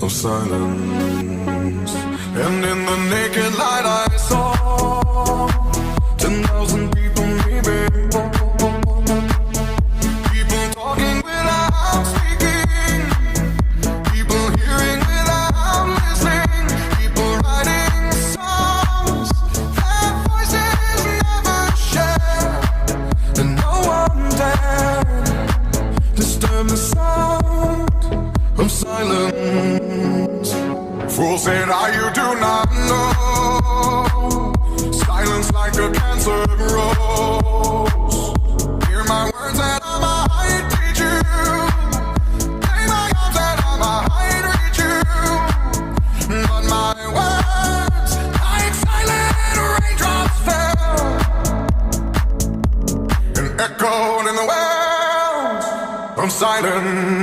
of silence. And in the naked light I saw 10,000 people maybe. People talking without speaking. People hearing without listening. People writing songs their voices never share. And no one dared disturb the sound of silence. Fools said, you do not know. Silence like a cancer grows. Hear my words and I might teach you. Play my arms and I might reach you. But my words, like silent raindrops fell and echoed in the wells of silence.